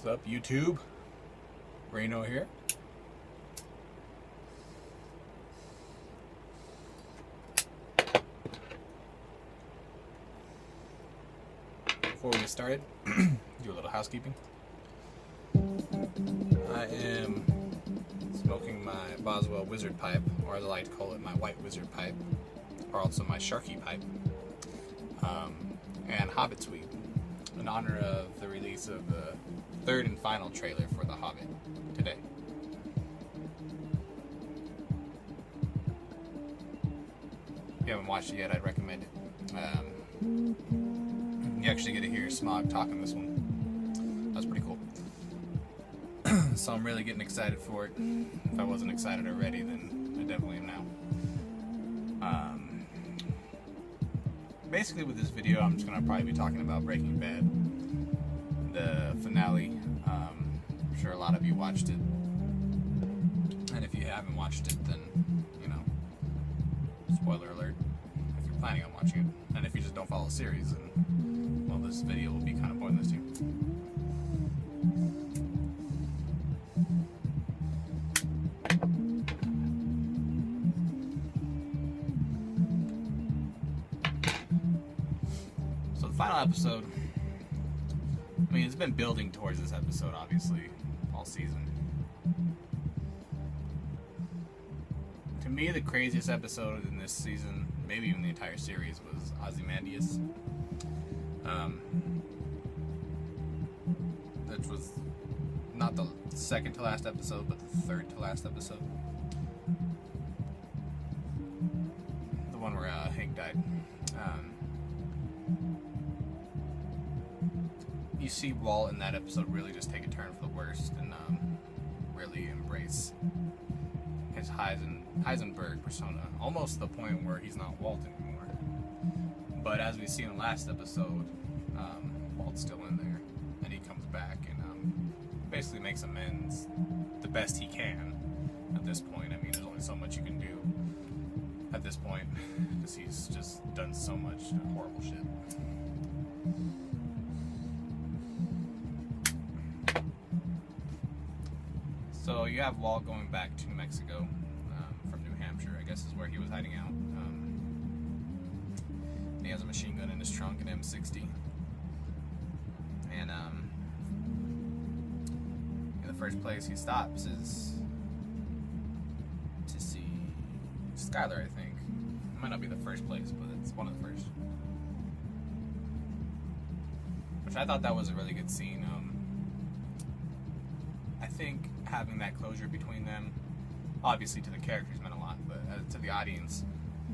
What's up, YouTube? Reno here. Before we get started, do a little housekeeping. I am smoking my Boswell Wizard Pipe, or as I like to call it, my White Wizard Pipe, or also my Sharky Pipe, and Hobbit's Weed, in honor of the release of the third and final trailer for The Hobbit today. If you haven't watched it yet, I'd recommend it. You actually get to hear Smog talking this one. That's pretty cool. So I'm really getting excited for it. If I wasn't excited already, then I definitely am now. Basically with this video, I'm just going to probably be talking about Breaking Bad, the finale. I'm sure a lot of you watched it. And if you haven't watched it, then, you know, spoiler alert, if you're planning on watching it. And if you just don't follow the series, then, well, this video will be kind of pointless to you. So the final episode, I mean, it's been building towards this episode, obviously, all season. To me, the craziest episode in this season, maybe even the entire series, was Ozymandias. Which was not the second to last episode, but the third to last episode. The one where Hank died. You see Walt in that episode really just take a turn for the worst and really embrace his Heisenberg persona, almost to the point where he's not Walt anymore. But as we see in the last episode, Walt's still in there, and he comes back and basically makes amends the best he can at this point. I mean, there's only so much you can do at this point, because he's just done so much horrible shit. So you have Walt going back to New Mexico from New Hampshire, I guess is where he was hiding out. And he has a machine gun in his trunk, an M60. And in the first place he stops is to see Skyler, I think. It might not be the first place, but it's one of the first. Which I thought that was a really good scene. I think having that closure between them, obviously to the characters meant a lot, but to the audience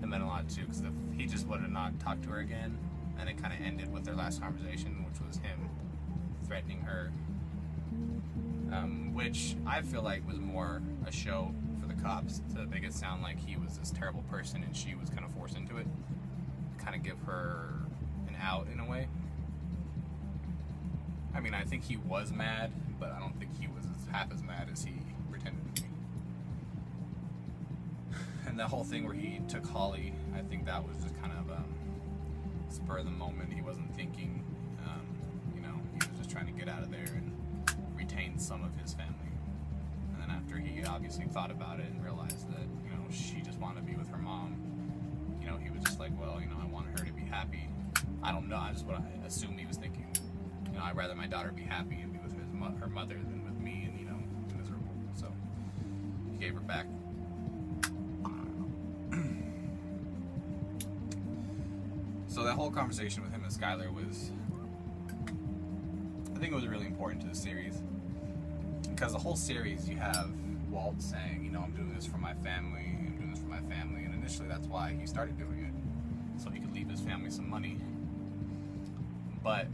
it meant a lot too, because if he just would have not talked to her again, and it kind of ended with their last conversation, which was him threatening her, which I feel like was more a show for the cops to make it sound like he was this terrible person and she was kind of forced into it, to kind of give her an out in a way. I mean, I think he was mad, but I don't think he was half as mad as he pretended to be. And the whole thing where he took Holly, I think that was just kind of spur of the moment. He wasn't thinking, you know, he was just trying to get out of there and retain some of his family. And then after he obviously thought about it and realized that, you know, she just wanted to be with her mom, you know, he was just like, well, you know, I want her to be happy. I don't know, that's what I assume he was thinking. You know, I'd rather my daughter be happy and be with her mother than with me and, you know, miserable. So he gave her back. So that whole conversation with him and Skyler was, I think it was really important to the series. Because the whole series, you have Walt saying, you know, I'm doing this for my family, I'm doing this for my family. And initially that's why he started doing it, so he could leave his family some money. But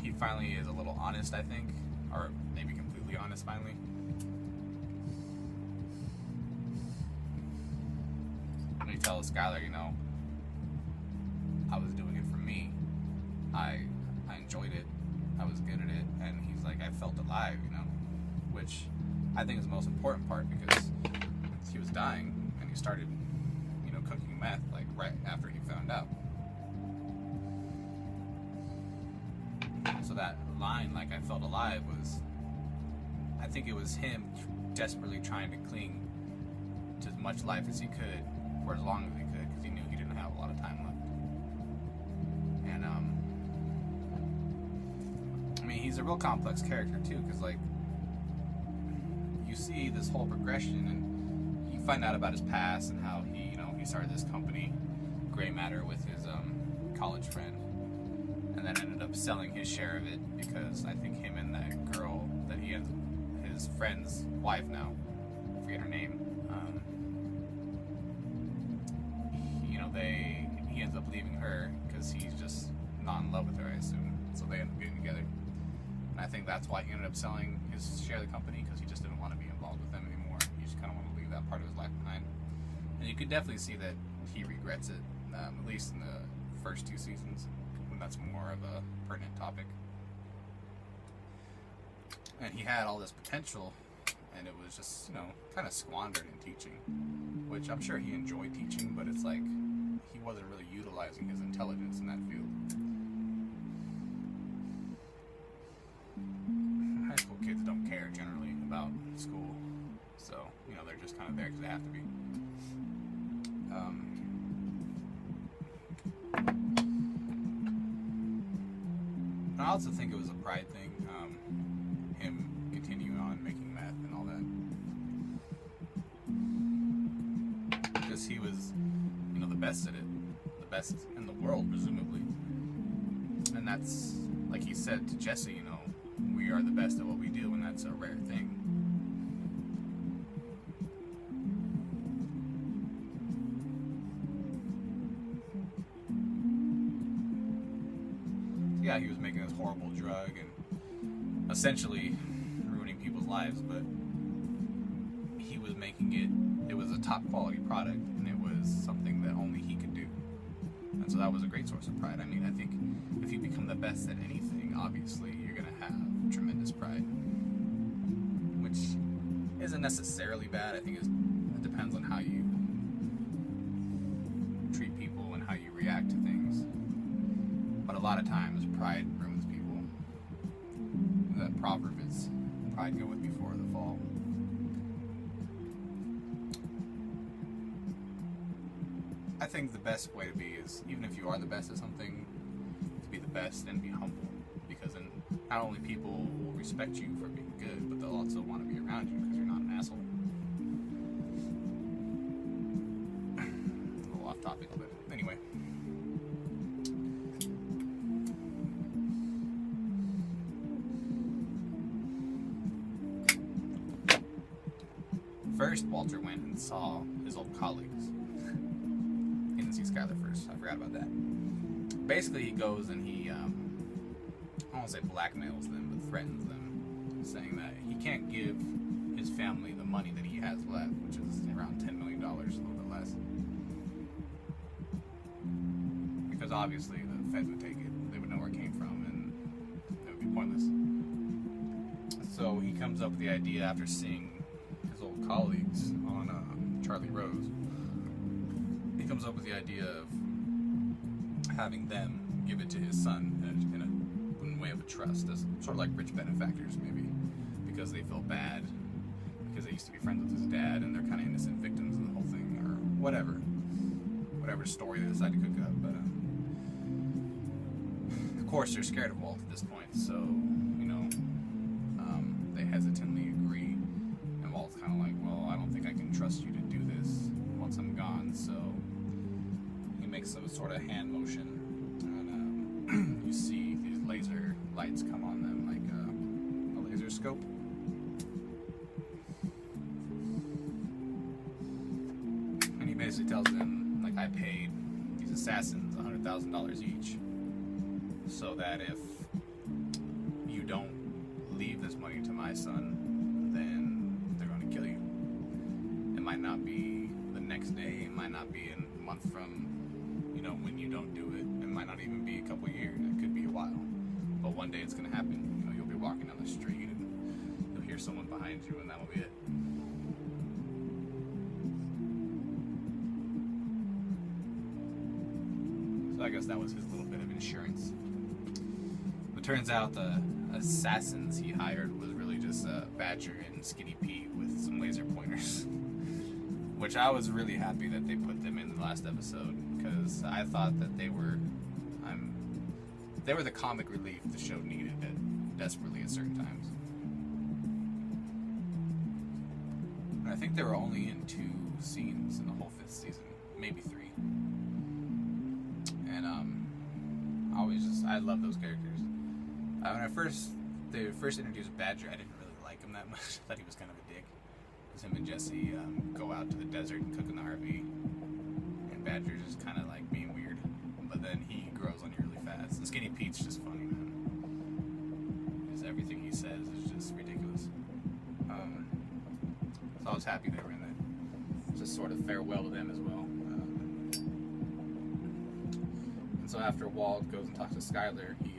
he finally is a little honest, I think, or maybe completely honest finally. And he tells Skyler, you know, I was doing it for me. I enjoyed it. I was good at it. And he's like, I felt alive, you know, which I think is the most important part, because he was dying and he started, you know, cooking meth like right after he found out. So So that line, like I felt alive, was, I think it was him desperately trying to cling to as much life as he could for as long as he could, because he knew he didn't have a lot of time left. And I mean, he's a real complex character too, because like you see this whole progression, and you find out about his past and how he, you know, he started this company, Gray Matter, with his college friend, and then ended up selling his share of it because I think him and that girl that he has, his friend's wife now, I forget her name, you know, he ends up leaving her because he's just not in love with her, I assume. So they end up getting together, and I think that's why he ended up selling his share of the company, because he just didn't want to be involved with them anymore. He just kind of wanted to leave that part of his life behind, and you could definitely see that he regrets it, at least in the first 2 seasons, when that's more of a pertinent topic. And he had all this potential, and it was just, you know, kind of squandered in teaching, which I'm sure he enjoyed teaching, but it's like he wasn't really utilizing his intelligence in that field. High school kids don't care generally about school, so, you know, they're just kind of there because they have to be. I also think it was a pride thing, him continuing on making meth and all that, because he was, you know, the best at it, the best in the world, presumably. And that's, like he said to Jesse, you know, we are the best at what we do, and that's a rare thing. Yeah, he was making this horrible drug and essentially ruining people's lives, but he was making it was a top quality product, and it was something that only he could do. And so that was a great source of pride. I mean, I think if you become the best at anything, obviously you're going to have tremendous pride, which isn't necessarily bad. I think it depends on how you treat people and how you react to things. But a lot of times, pride ruins people. The proverb is, pride goeth before the fall. I think the best way to be is, even if you are the best at something, to be the best and be humble. Because then not only people will respect you for being good, but they'll also want to be around you because you're not an asshole. A little off topic, but anyway. First, Walter went and saw his old colleagues. He didn't see Skyler first. I forgot about that. Basically, he goes and he, I don't want to say blackmails them, but threatens them, saying that he can't give his family the money that he has left, which is around $10 million, a little bit less. Because obviously the feds would take it, they would know where it came from, and it would be pointless. So he comes up with the idea after seeing his old colleagues on Charlie Rose. He comes up with the idea of having them give it to his son in way of a trust, as sort of like rich benefactors, maybe, because they feel bad because they used to be friends with his dad and they're kind of innocent victims of the whole thing, or whatever story they decide to cook up. But of course they're scared of Walt at this point, so you know, they hesitantly agree, and Walt's kind of like, well, I don't think I can trust you to do this once I'm gone. So he makes some sort of hand motion, and you see these laser lights come on them, like a laser scope. And he basically tells them, like, I paid these assassins $100,000 each, so that if you don't leave this money to my son, then they're going to kill you. It might not be the next day, it might not be a month from, you know, when you don't do it. It might not even be a couple years, it could be a while. But one day it's going to happen. You know, you'll be walking down the street and you'll hear someone behind you, and that'll be it. So I guess that was his little bit of insurance. It turns out the assassins he hired was really just Badger and Skinny Pete with some laser pointers. Which I was really happy that they put them in the last episode, because I thought that they were the comic relief the show needed desperately at certain times. And I think they were only in 2 scenes in the whole 5th season, maybe 3. And I love those characters. When they first introduced Badger, I didn't really like him that much. I thought he was kind of a dick. Because him and Jesse go out to the desert and cook in the RV, and Badger's just kind of like being weird. But then he grows on you really fast. And Skinny Pete's just funny, man. Just everything he says is just ridiculous. So I was happy they were in that. Just sort of farewell to them as well. And so after Walt goes and talks to Skyler, he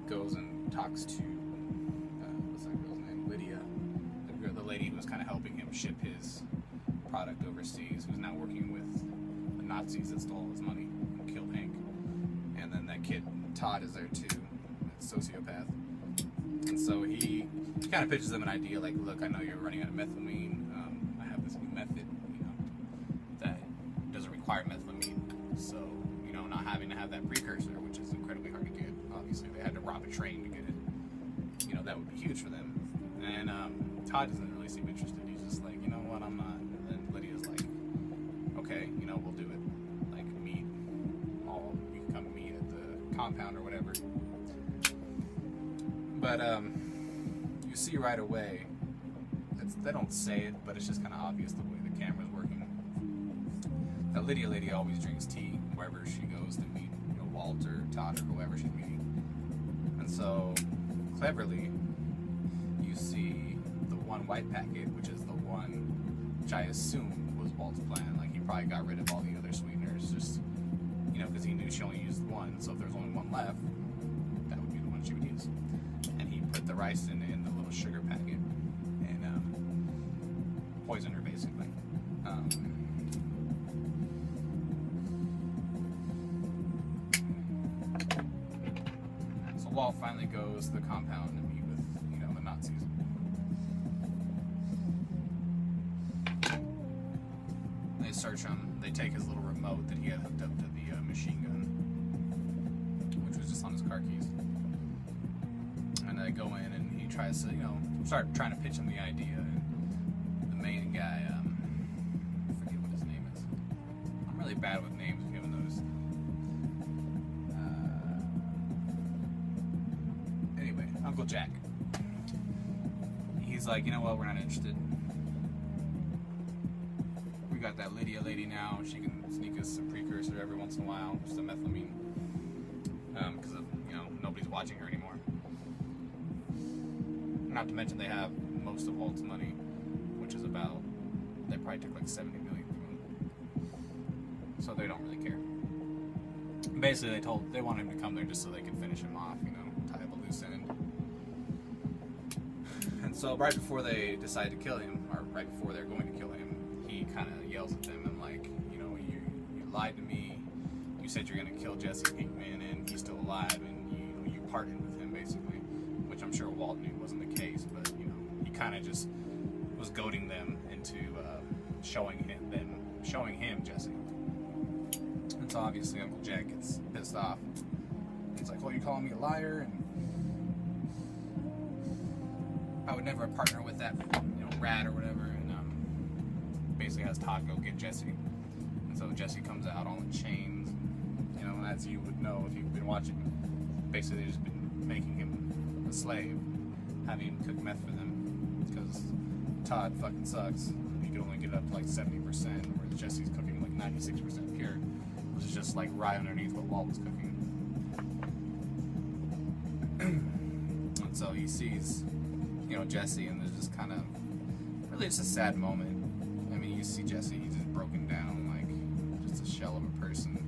goes and talks to what's that girl's name? Lydia, the lady who was kind of helping him ship his product overseas, who's now working with the Nazis that stole his money and killed Hank. And then that kid Todd is there too, that sociopath. And so he kind of pitches them an idea like, look, I know you're running out of methylamine. I have this new method, that doesn't require methylamine. So, not having to have that precursor, which is incredibly hard to get. Obviously, they had to rob a train to get it. That would be huge for them. And Todd doesn't really seem interested. He's just like, you know what, I'm not. And then Lydia's like, okay, we'll do it. Like, you can come meet at the compound or whatever. But you see right away, they don't say it, but it's just kind of obvious the way the camera's working. That Lydia lady always drinks tea wherever she goes to meet Walt or Todd or whoever she's meeting. And so, cleverly, you see the one white packet, which is the one which I assume was Walt's plan. Like, he probably got rid of all the other sweeteners, just, because he knew she only used one, so if there's only one left, that would be the one she would use. And he put the rice in the little sugar packet and poisoned her, basically. So Walt finally goes to the compound to meet with, the Nazis. They search him. They take his little remote that he had hooked up to the machine gun, which was just on his car keys. And they go in, and he tries to, start trying to pitch him the idea. And the main guy, I forget what his name is. I'm really bad with names, given those. Anyway, Uncle Jack. He's like, you know what, we're not interested. We got that Lydia lady now. She can sneak us a precursor every once in a while, just a methylamine. Because of, nobody's watching her anymore. Not to mention they have most of Walt's money, which is about, they probably took like $70 million from him. So they don't really care. Basically, they want him to come there just so they can finish him off, tie up a loose end. And so right before they decide to kill him, or right before they're going to kill him, he kind of yells at them and like, you lied to me. You said you're going to kill Jesse Pinkman and he's still alive, and you partnered with him, basically. Which I'm sure Walt knew wasn't the case, but he kind of just was goading them into showing him Jesse. And so obviously Uncle Jack gets pissed off. He's like, "Oh, you're calling me a liar, and I would never partner with that rat or whatever." And basically has Todd go get Jesse. And so Jesse comes out all in chains. As you would know if you've been watching. Basically, they've just been making him a slave, having him cook meth for them, because Todd fucking sucks. He can only get it up to like 70%, whereas Jesse's cooking like 96% pure, which is just like right underneath what Walt was cooking. And so he sees, Jesse, and there's just kind of really just a sad moment. I mean, you see Jesse, he's just broken down, like just a shell of a person.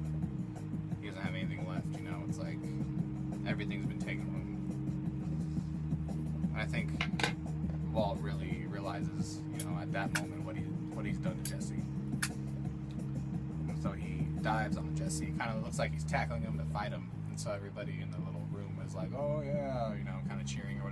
He doesn't have anything left, it's like everything's been taken from him. And I think Walt really realizes, at that moment what he's done to Jesse. And so he dives on Jesse. It kind of looks like he's tackling him to fight him. And so everybody in the little room was like, oh yeah, you know, kind of cheering or